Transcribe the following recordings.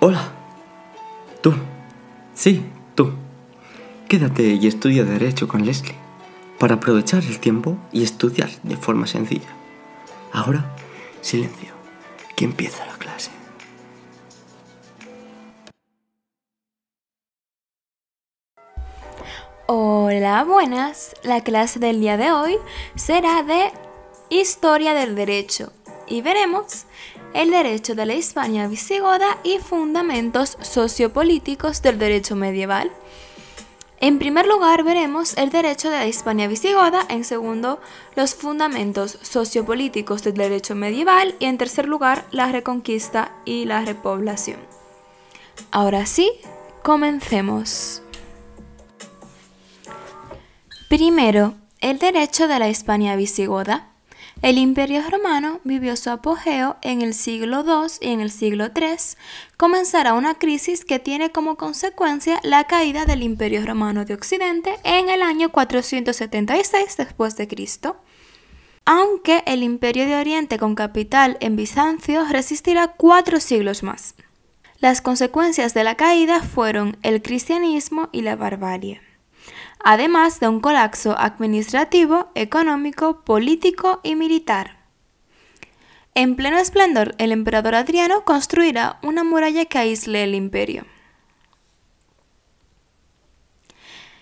Hola, tú, sí, tú. Quédate y estudia Derecho con Leslie para aprovechar el tiempo y estudiar de forma sencilla. Ahora, silencio, que empieza la clase. Hola, buenas. La clase del día de hoy será de Historia del Derecho y veremos el derecho de la Hispania visigoda y fundamentos sociopolíticos del derecho medieval. En primer lugar, veremos el derecho de la Hispania visigoda, en segundo, los fundamentos sociopolíticos del derecho medieval y en tercer lugar, la reconquista y la repoblación. Ahora sí, comencemos. Primero, el derecho de la Hispania visigoda. El Imperio Romano vivió su apogeo en el siglo II y en el siglo III comenzará una crisis que tiene como consecuencia la caída del Imperio Romano de Occidente en el año 476 después de Cristo. Aunque el Imperio de Oriente con capital en Bizancio resistirá 4 siglos más. Las consecuencias de la caída fueron el cristianismo y la barbarie, además de un colapso administrativo, económico, político y militar. En pleno esplendor, el emperador Adriano construirá una muralla que aísle el imperio.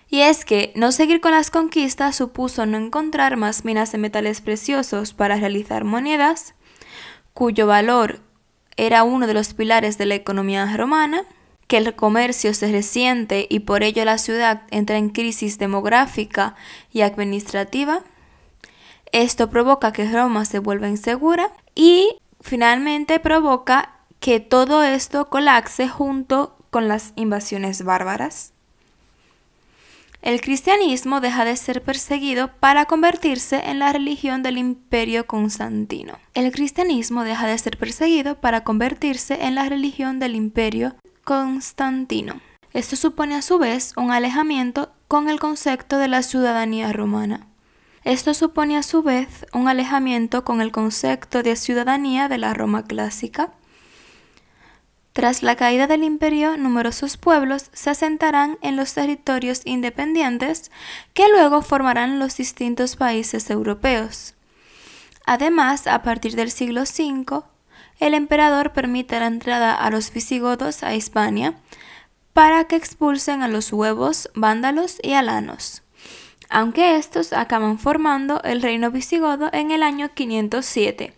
Y es que no seguir con las conquistas supuso no encontrar más minas de metales preciosos para realizar monedas, cuyo valor era uno de los pilares de la economía romana, que el comercio se resiente y por ello la ciudad entra en crisis demográfica y administrativa. Esto provoca que Roma se vuelva insegura y finalmente provoca que todo esto colapse junto con las invasiones bárbaras. El cristianismo deja de ser perseguido para convertirse en la religión del Imperio Constantino. El cristianismo deja de ser perseguido para convertirse en la religión del Imperio Constantino. Esto supone a su vez un alejamiento con el concepto de la ciudadanía romana. Esto supone a su vez un alejamiento con el concepto de ciudadanía de la Roma clásica. Tras la caída del imperio, numerosos pueblos se asentarán en los territorios independientes que luego formarán los distintos países europeos. Además, a partir del siglo V, el emperador permite la entrada a los visigodos a Hispania para que expulsen a los suevos, vándalos y alanos, aunque estos acaban formando el reino visigodo en el año 507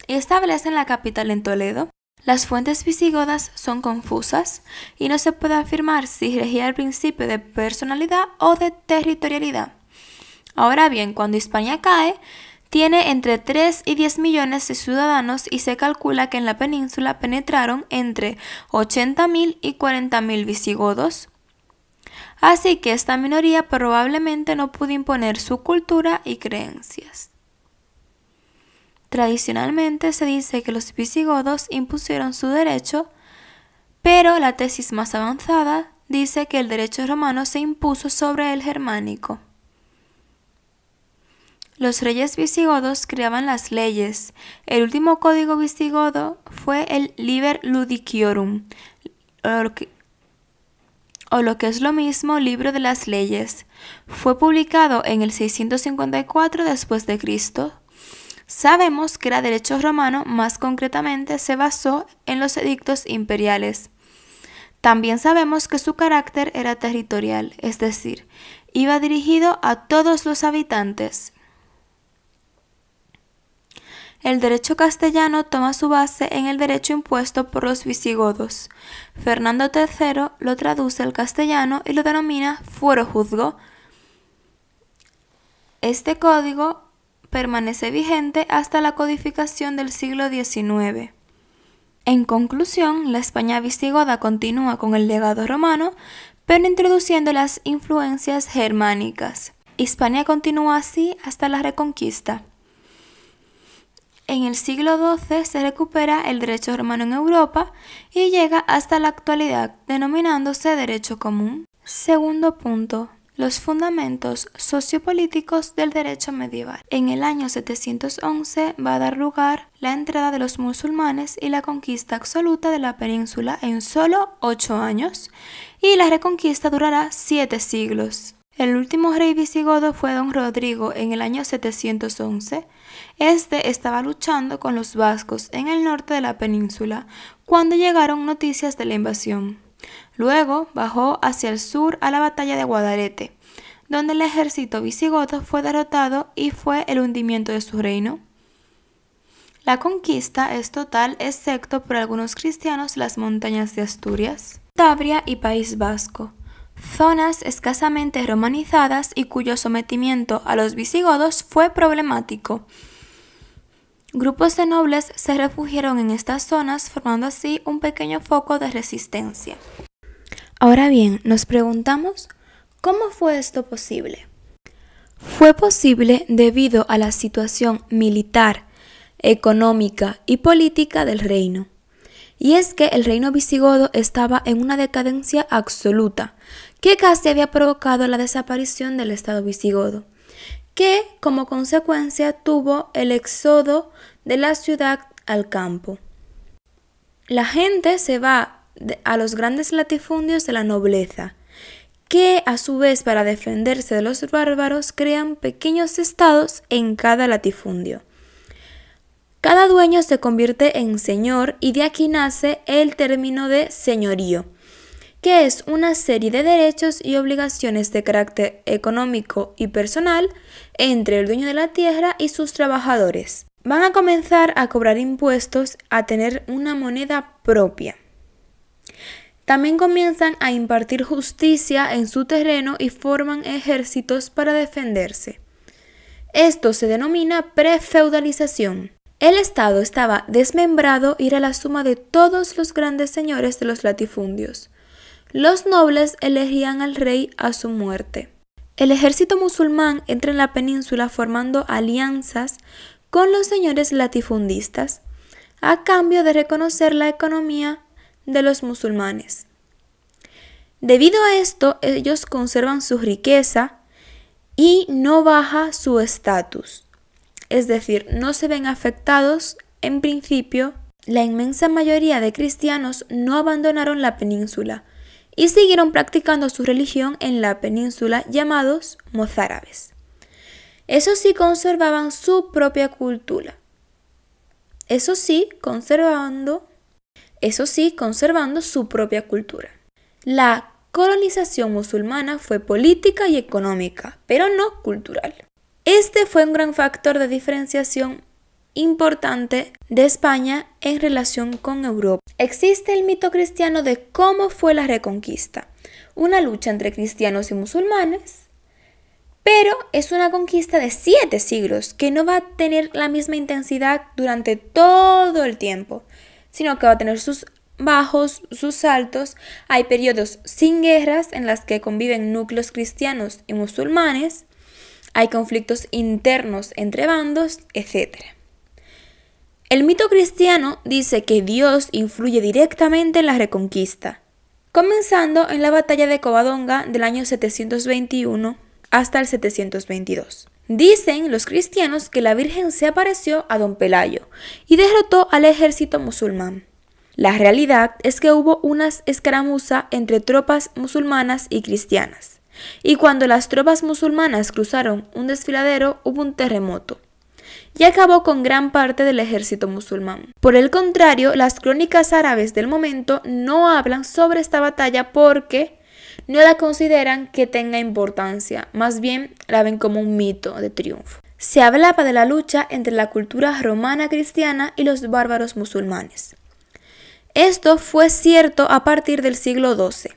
y establecen la capital en Toledo. Las fuentes visigodas son confusas y no se puede afirmar si regía el principio de personalidad o de territorialidad. Ahora bien, cuando Hispania cae, tiene entre 3 y 10 millones de ciudadanos y se calcula que en la península penetraron entre 80.000 y 40.000 visigodos. Así que esta minoría probablemente no pudo imponer su cultura y creencias. Tradicionalmente se dice que los visigodos impusieron su derecho, pero la tesis más avanzada dice que el derecho romano se impuso sobre el germánico. Los reyes visigodos creaban las leyes. El último código visigodo fue el Liber Ludiciorum, o lo que es lo mismo, Libro de las Leyes. Fue publicado en el 654 después de Cristo. Sabemos que era derecho romano, más concretamente se basó en los edictos imperiales. También sabemos que su carácter era territorial, es decir, iba dirigido a todos los habitantes. El derecho castellano toma su base en el derecho impuesto por los visigodos. Fernando III lo traduce al castellano y lo denomina fuero juzgo. Este código permanece vigente hasta la codificación del siglo XIX. En conclusión, la España visigoda continúa con el legado romano, pero introduciendo las influencias germánicas. Hispania continúa así hasta la Reconquista. En el siglo XII se recupera el derecho romano en Europa y llega hasta la actualidad, denominándose derecho común. Segundo punto, los fundamentos sociopolíticos del derecho medieval. En el año 711 va a dar lugar la entrada de los musulmanes y la conquista absoluta de la península en solo 8 años, y la reconquista durará 7 siglos. El último rey visigodo fue don Rodrigo en el año 711. Este estaba luchando con los vascos en el norte de la península cuando llegaron noticias de la invasión. Luego bajó hacia el sur a la batalla de Guadarete, donde el ejército visigodo fue derrotado y fue el hundimiento de su reino. La conquista es total excepto por algunos cristianos las montañas de Asturias, Cantabria y País Vasco, zonas escasamente romanizadas y cuyo sometimiento a los visigodos fue problemático. Grupos de nobles se refugiaron en estas zonas, formando así un pequeño foco de resistencia. Ahora bien, nos preguntamos, ¿cómo fue esto posible? Fue posible debido a la situación militar, económica y política del reino. Y es que el reino visigodo estaba en una decadencia absoluta, que casi había provocado la desaparición del estado visigodo, que como consecuencia tuvo el éxodo de la ciudad al campo. La gente se va a los grandes latifundios de la nobleza, que a su vez para defenderse de los bárbaros crean pequeños estados en cada latifundio. Cada dueño se convierte en señor y de aquí nace el término de señorío, que es una serie de derechos y obligaciones de carácter económico y personal entre el dueño de la tierra y sus trabajadores. Van a comenzar a cobrar impuestos, a tener una moneda propia. También comienzan a impartir justicia en su terreno y forman ejércitos para defenderse. Esto se denomina prefeudalización. El Estado estaba desmembrado y era la suma de todos los grandes señores de los latifundios. Los nobles elegían al rey a su muerte. El ejército musulmán entra en la península formando alianzas con los señores latifundistas, a cambio de reconocer la economía de los musulmanes. Debido a esto, ellos conservan su riqueza y no baja su estatus. Es decir, no se ven afectados en principio. La inmensa mayoría de cristianos no abandonaron la península y siguieron practicando su religión en la península, llamados mozárabes. Eso sí, conservaban su propia cultura. Eso sí, conservando su propia cultura. La colonización musulmana fue política y económica, pero no cultural. Este fue un gran factor de diferenciación importante de España en relación con Europa. Existe el mito cristiano de cómo fue la Reconquista, una lucha entre cristianos y musulmanes, pero es una conquista de 7 siglos que no va a tener la misma intensidad durante todo el tiempo, sino que va a tener sus bajos, sus altos. Hay periodos sin guerras en las que conviven núcleos cristianos y musulmanes, hay conflictos internos entre bandos, etc. El mito cristiano dice que Dios influye directamente en la Reconquista, comenzando en la batalla de Covadonga del año 721 hasta el 722. Dicen los cristianos que la Virgen se apareció a don Pelayo y derrotó al ejército musulmán. La realidad es que hubo una escaramuza entre tropas musulmanas y cristianas, y cuando las tropas musulmanas cruzaron un desfiladero hubo un terremoto, y acabó con gran parte del ejército musulmán. Por el contrario, las crónicas árabes del momento no hablan sobre esta batalla porque no la consideran que tenga importancia, más bien la ven como un mito de triunfo. Se hablaba de la lucha entre la cultura romana cristiana y los bárbaros musulmanes. Esto fue cierto a partir del siglo XII.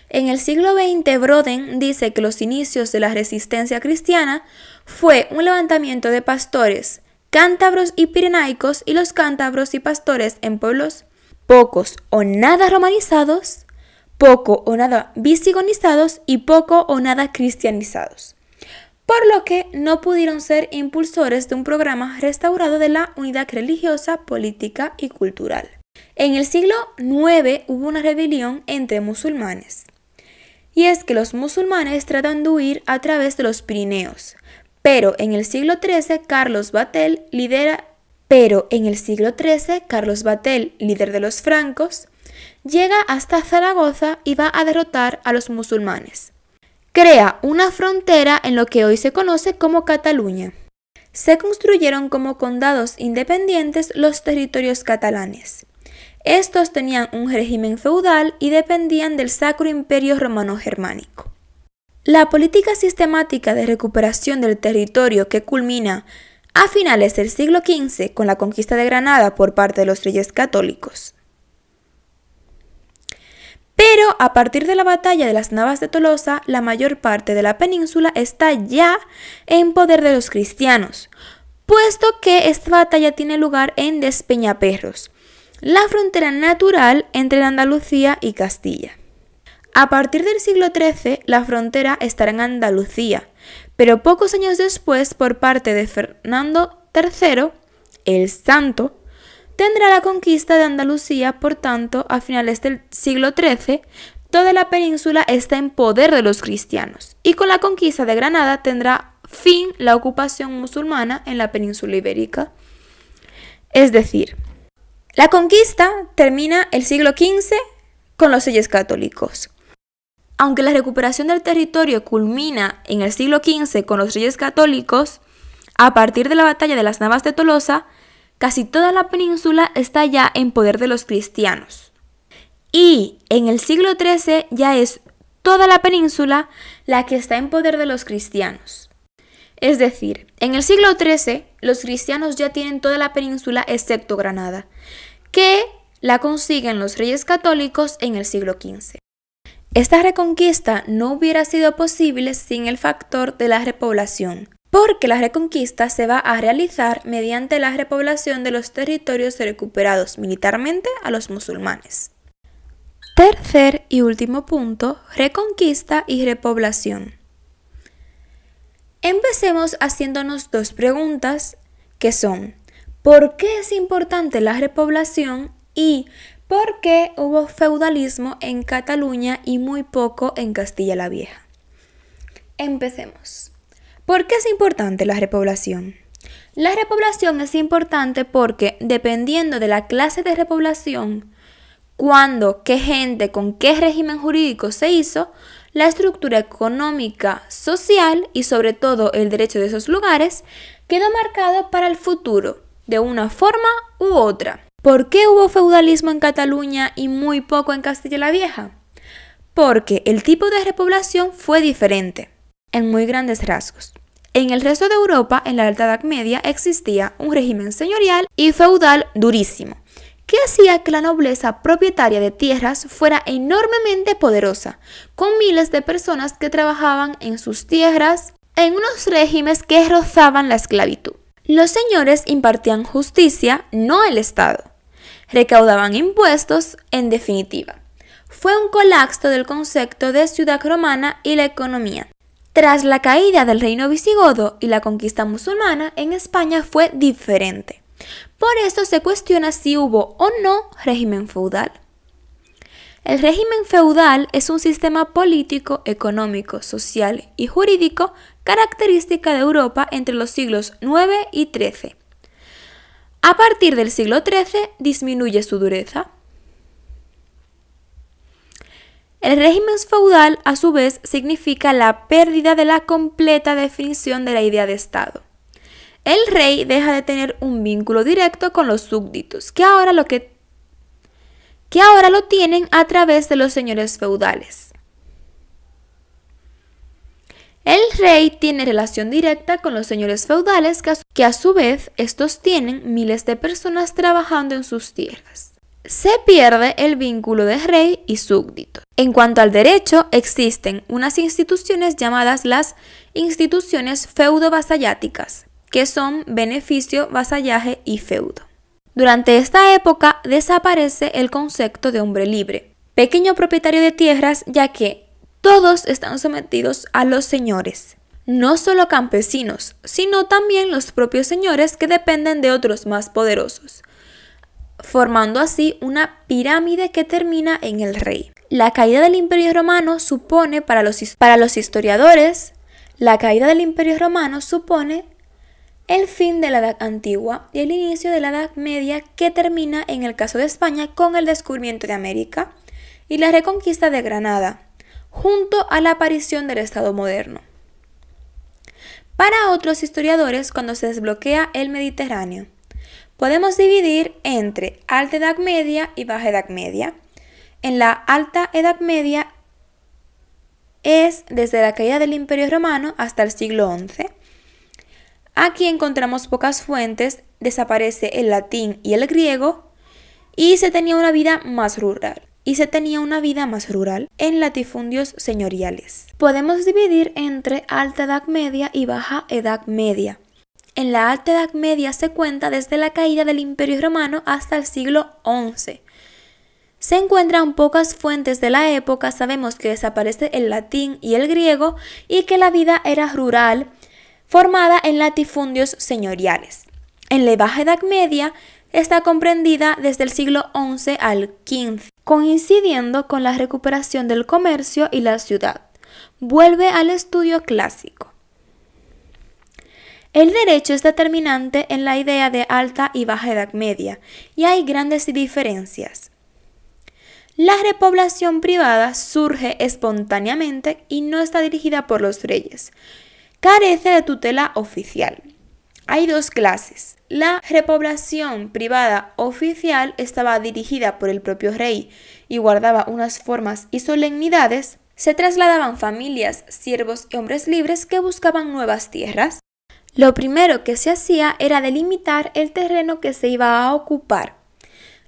En el siglo XX, Broden dice que los inicios de la resistencia cristiana fue un levantamiento de pastores cántabros y pirenaicos, y los cántabros y pastores en pueblos pocos o nada romanizados, poco o nada visigonizados y poco o nada cristianizados, por lo que no pudieron ser impulsores de un programa restaurado de la unidad religiosa, política y cultural. En el siglo IX hubo una rebelión entre musulmanes. y es que los musulmanes tratan de huir a través de los Pirineos, pero en el siglo XIII Carlos Batel, líder de los francos, llega hasta Zaragoza y va a derrotar a los musulmanes. Crea una frontera en lo que hoy se conoce como Cataluña. Se construyeron como condados independientes los territorios catalanes. Estos tenían un régimen feudal y dependían del Sacro Imperio Romano Germánico. La política sistemática de recuperación del territorio que culmina a finales del siglo XV con la conquista de Granada por parte de los reyes católicos. Pero a partir de la batalla de las Navas de Tolosa, la mayor parte de la península está ya en poder de los cristianos, puesto que esta batalla tiene lugar en Despeñaperros, la frontera natural entre Andalucía y Castilla. A partir del siglo XIII, la frontera estará en Andalucía, pero pocos años después, por parte de Fernando III, el Santo, tendrá la conquista de Andalucía. Por tanto, a finales del siglo XIII, toda la península está en poder de los cristianos, y con la conquista de Granada tendrá fin la ocupación musulmana en la península ibérica. Es decir, la conquista termina el siglo XV con los reyes católicos. Aunque la recuperación del territorio culmina en el siglo XV con los reyes católicos, a partir de la batalla de las Navas de Tolosa, casi toda la península está ya en poder de los cristianos. Y en el siglo XIII ya es toda la península la que está en poder de los cristianos. Es decir, en el siglo XIII los cristianos ya tienen toda la península excepto Granada, que la consiguen los reyes católicos en el siglo XV. Esta reconquista no hubiera sido posible sin el factor de la repoblación, porque la reconquista se va a realizar mediante la repoblación de los territorios recuperados militarmente a los musulmanes. Tercer y último punto, reconquista y repoblación. Empecemos haciéndonos dos preguntas que son: ¿por qué es importante la repoblación? Y ¿por qué hubo feudalismo en Cataluña y muy poco en Castilla la Vieja? Empecemos. ¿Por qué es importante la repoblación? La repoblación es importante porque, dependiendo de la clase de repoblación, cuándo, qué gente, con qué régimen jurídico se hizo, la estructura económica, social y sobre todo el derecho de esos lugares quedó marcado para el futuro, de una forma u otra. ¿Por qué hubo feudalismo en Cataluña y muy poco en Castilla la Vieja? Porque el tipo de repoblación fue diferente, en muy grandes rasgos. En el resto de Europa, en la Alta Edad Media, existía un régimen señorial y feudal durísimo, que hacía que la nobleza propietaria de tierras fuera enormemente poderosa, con miles de personas que trabajaban en sus tierras en unos regímenes que rozaban la esclavitud. Los señores impartían justicia, no el Estado. Recaudaban impuestos, en definitiva. Fue un colapso del concepto de ciudad romana y la economía. Tras la caída del reino visigodo y la conquista musulmana, en España fue diferente. Por eso se cuestiona si hubo o no régimen feudal. El régimen feudal es un sistema político, económico, social y jurídico característica de Europa entre los siglos IX y XIII. A partir del siglo XIII disminuye su dureza. El régimen feudal, a su vez, significa la pérdida de la completa definición de la idea de Estado. El rey deja de tener un vínculo directo con los súbditos, que ahora lo tienen a través de los señores feudales. El rey tiene relación directa con los señores feudales, que a su vez estos tienen miles de personas trabajando en sus tierras. Se pierde el vínculo de rey y súbdito. En cuanto al derecho, existen unas instituciones llamadas las instituciones feudo-vasalláticas, que son beneficio, vasallaje y feudo. Durante esta época desaparece el concepto de hombre libre, pequeño propietario de tierras, ya que todos están sometidos a los señores, no solo campesinos, sino también los propios señores que dependen de otros más poderosos. formando así una pirámide que termina en el rey. La caída del Imperio Romano supone, para los historiadores, la caída del Imperio Romano supone el fin de la Edad Antigua y el inicio de la Edad Media, que termina en el caso de España con el descubrimiento de América y la reconquista de Granada, junto a la aparición del Estado moderno. Para otros historiadores, cuando se desbloquea el Mediterráneo, podemos dividir entre Alta Edad Media y Baja Edad Media. En la Alta Edad Media es desde la caída del Imperio Romano hasta el siglo XI. Aquí encontramos pocas fuentes, desaparece el latín y el griego y se tenía una vida más rural. En latifundios señoriales. Podemos dividir entre Alta Edad Media y Baja Edad Media. En la Alta Edad Media se cuenta desde la caída del Imperio Romano hasta el siglo XI. Se encuentran pocas fuentes de la época, sabemos que desaparece el latín y el griego y que la vida era rural, formada en latifundios señoriales. En la Baja Edad Media está comprendida desde el siglo XI al XV, coincidiendo con la recuperación del comercio y la ciudad. Vuelve al estudio clásico. El derecho es determinante en la idea de Alta y Baja Edad Media, y hay grandes diferencias. La repoblación privada surge espontáneamente y no está dirigida por los reyes. Carece de tutela oficial. Hay dos clases. La repoblación privada oficial estaba dirigida por el propio rey y guardaba unas formas y solemnidades. Se trasladaban familias, siervos y hombres libres que buscaban nuevas tierras. Lo primero que se hacía era delimitar el terreno que se iba a ocupar.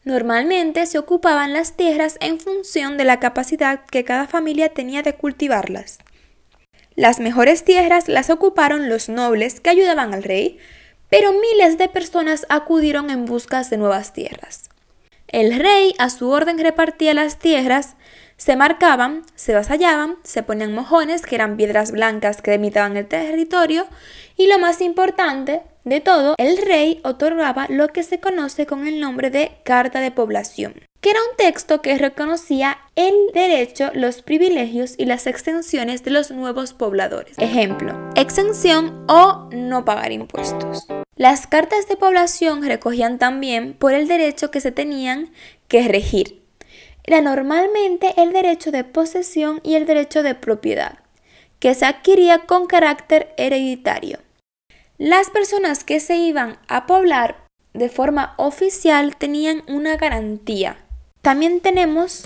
Normalmente se ocupaban las tierras en función de la capacidad que cada familia tenía de cultivarlas. Las mejores tierras las ocuparon los nobles que ayudaban al rey, pero miles de personas acudieron en busca de nuevas tierras. El rey a su orden repartía las tierras, se marcaban, se vasallaban, se ponían mojones, que eran piedras blancas que delimitaban el territorio, y lo más importante de todo, el rey otorgaba lo que se conoce con el nombre de Carta de Población, que era un texto que reconocía el derecho, los privilegios y las exenciones de los nuevos pobladores. Ejemplo, exención o no pagar impuestos. Las cartas de población recogían también por el derecho que se tenían que regir. Era normalmente el derecho de posesión y el derecho de propiedad, que se adquiría con carácter hereditario. Las personas que se iban a poblar de forma oficial tenían una garantía. También tenemos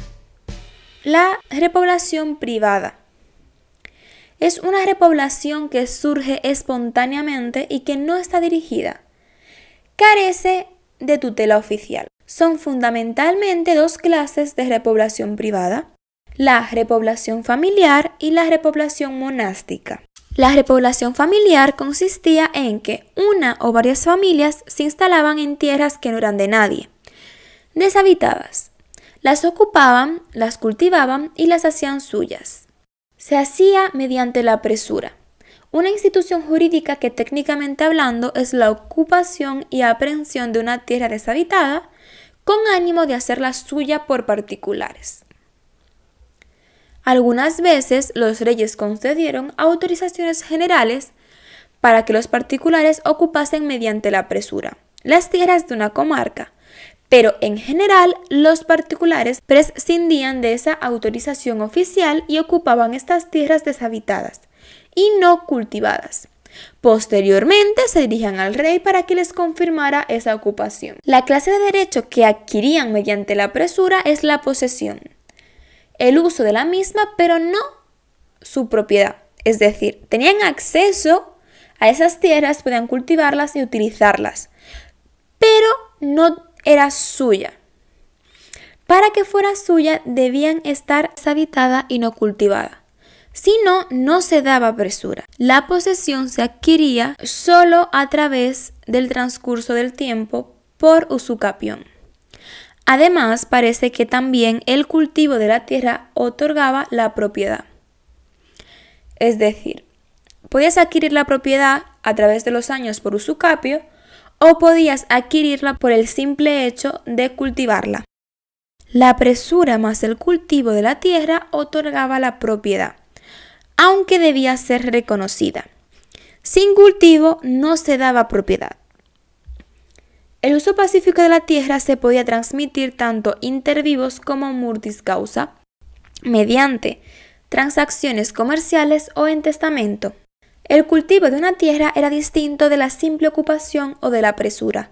la repoblación privada. Es una repoblación que surge espontáneamente y que no está dirigida. Carece de tutela oficial. Son fundamentalmente dos clases de repoblación privada: la repoblación familiar y la repoblación monástica. La repoblación familiar consistía en que una o varias familias se instalaban en tierras que no eran de nadie, deshabitadas. Las ocupaban, las cultivaban y las hacían suyas. Se hacía mediante la presura, una institución jurídica que técnicamente hablando es la ocupación y aprehensión de una tierra deshabitada con ánimo de hacerla suya por particulares. Algunas veces los reyes concedieron autorizaciones generales para que los particulares ocupasen mediante la presura las tierras de una comarca, pero en general los particulares prescindían de esa autorización oficial y ocupaban estas tierras deshabitadas y no cultivadas. Posteriormente se dirigían al rey para que les confirmara esa ocupación. La clase de derecho que adquirían mediante la presura es la posesión, el uso de la misma, pero no su propiedad. Es decir, tenían acceso a esas tierras, podían cultivarlas y utilizarlas, pero no era suya. Para que fuera suya debían estar deshabitada y no cultivada. Si no, no se daba presura. La posesión se adquiría solo a través del transcurso del tiempo por usucapión. Además, parece que también el cultivo de la tierra otorgaba la propiedad. Es decir, podías adquirir la propiedad a través de los años por usucapio o podías adquirirla por el simple hecho de cultivarla. La presura más el cultivo de la tierra otorgaba la propiedad, aunque debía ser reconocida. Sin cultivo no se daba propiedad. El uso pacífico de la tierra se podía transmitir tanto inter vivos como mortis causa, mediante transacciones comerciales o en testamento. El cultivo de una tierra era distinto de la simple ocupación o de la presura,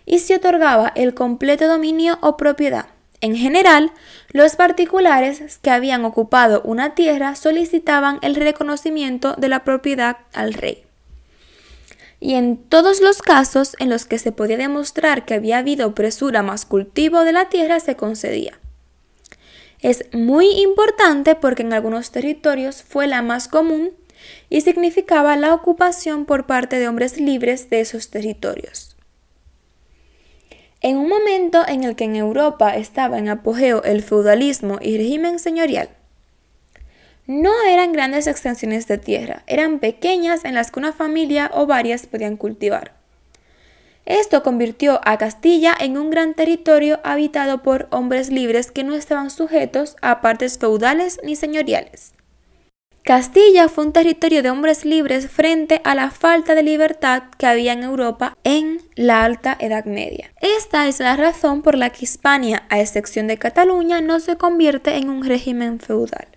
y se otorgaba el completo dominio o propiedad. En general, los particulares que habían ocupado una tierra solicitaban el reconocimiento de la propiedad al rey. Y en todos los casos en los que se podía demostrar que había habido presura más cultivo de la tierra se concedía. Es muy importante porque en algunos territorios fue la más común y significaba la ocupación por parte de hombres libres de esos territorios. En un momento en el que en Europa estaba en apogeo el feudalismo y régimen señorial, no eran grandes extensiones de tierra, eran pequeñas en las que una familia o varias podían cultivar. Esto convirtió a Castilla en un gran territorio habitado por hombres libres que no estaban sujetos a partes feudales ni señoriales. Castilla fue un territorio de hombres libres frente a la falta de libertad que había en Europa en la Alta Edad Media. Esta es la razón por la que Hispania, a excepción de Cataluña, no se convierte en un régimen feudal.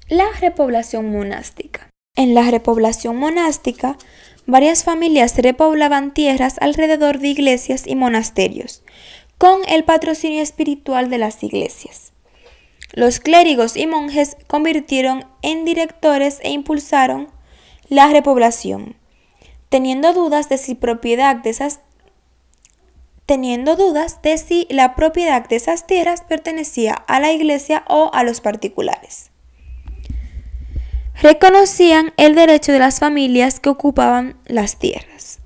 La repoblación monástica. En la repoblación monástica, varias familias repoblaban tierras alrededor de iglesias y monasterios, con el patrocinio espiritual de las iglesias. Los clérigos y monjes convirtieron en directores e impulsaron la repoblación, teniendo dudas de si la propiedad de esas tierras pertenecía a la iglesia o a los particulares. Reconocían el derecho de las familias que ocupaban las tierras.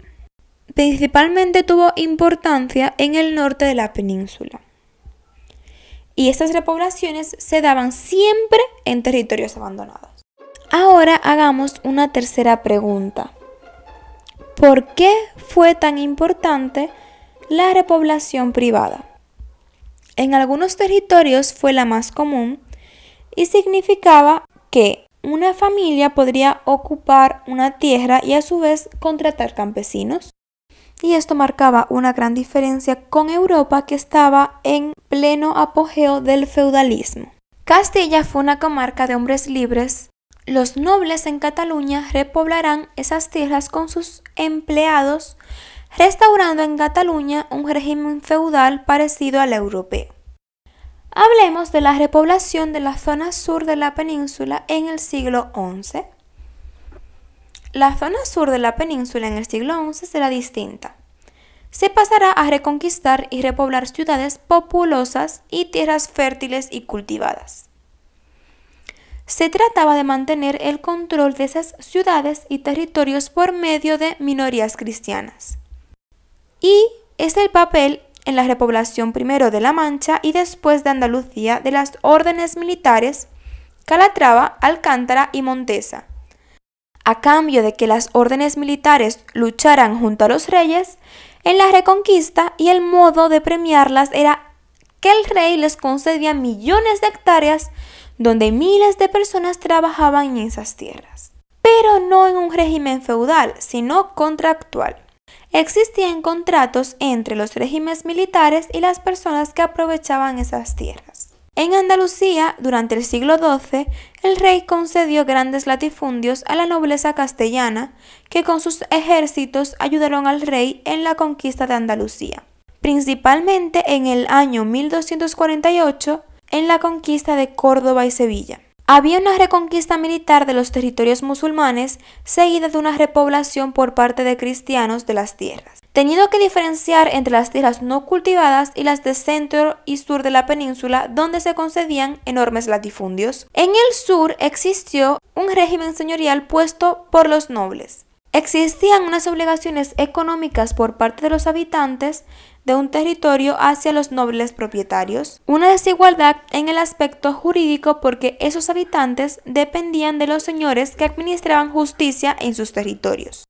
Principalmente tuvo importancia en el norte de la península. Y estas repoblaciones se daban siempre en territorios abandonados. Ahora hagamos una tercera pregunta. ¿Por qué fue tan importante la repoblación privada? En algunos territorios fue la más común y significaba que una familia podría ocupar una tierra y a su vez contratar campesinos. Y esto marcaba una gran diferencia con Europa, que estaba en pleno apogeo del feudalismo. Castilla fue una comarca de hombres libres. Los nobles en Cataluña repoblarán esas tierras con sus empleados, restaurando en Cataluña un régimen feudal parecido al europeo. Hablemos de la repoblación de la zona sur de la península en el siglo XI. La zona sur de la península en el siglo XI será distinta. Se pasará a reconquistar y repoblar ciudades populosas y tierras fértiles y cultivadas. Se trataba de mantener el control de esas ciudades y territorios por medio de minorías cristianas. Y es el papel en la repoblación primero de La Mancha y después de Andalucía de las órdenes militares Calatrava, Alcántara y Montesa. A cambio de que las órdenes militares lucharan junto a los reyes en la reconquista, y el modo de premiarlas era que el rey les concedía millones de hectáreas donde miles de personas trabajaban en esas tierras. Pero no en un régimen feudal, sino contractual. Existían contratos entre los regímenes militares y las personas que aprovechaban esas tierras. En Andalucía, durante el siglo XII, el rey concedió grandes latifundios a la nobleza castellana, que con sus ejércitos ayudaron al rey en la conquista de Andalucía, principalmente en el año 1248, en la conquista de Córdoba y Sevilla. Había una reconquista militar de los territorios musulmanes, seguida de una repoblación por parte de cristianos de las tierras, teniendo que diferenciar entre las tierras no cultivadas y las de centro y sur de la península, donde se concedían enormes latifundios. En el sur existió un régimen señorial puesto por los nobles. Existían unas obligaciones económicas por parte de los habitantes de un territorio hacia los nobles propietarios, una desigualdad en el aspecto jurídico porque esos habitantes dependían de los señores que administraban justicia en sus territorios.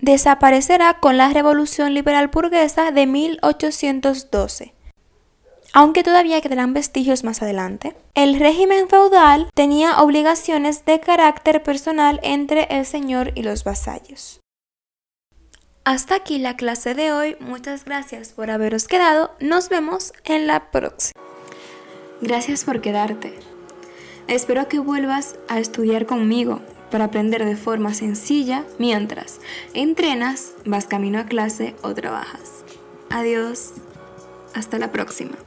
desaparecerá con la Revolución Liberal Burguesa de 1812. Aunque todavía quedarán vestigios más adelante. El régimen feudal tenía obligaciones de carácter personal entre el señor y los vasallos. Hasta aquí la clase de hoy. Muchas gracias por haberos quedado. Nos vemos en la próxima. Gracias por quedarte. Espero que vuelvas a estudiar conmigo para aprender de forma sencilla mientras entrenas, vas camino a clase o trabajas. Adiós. Hasta la próxima.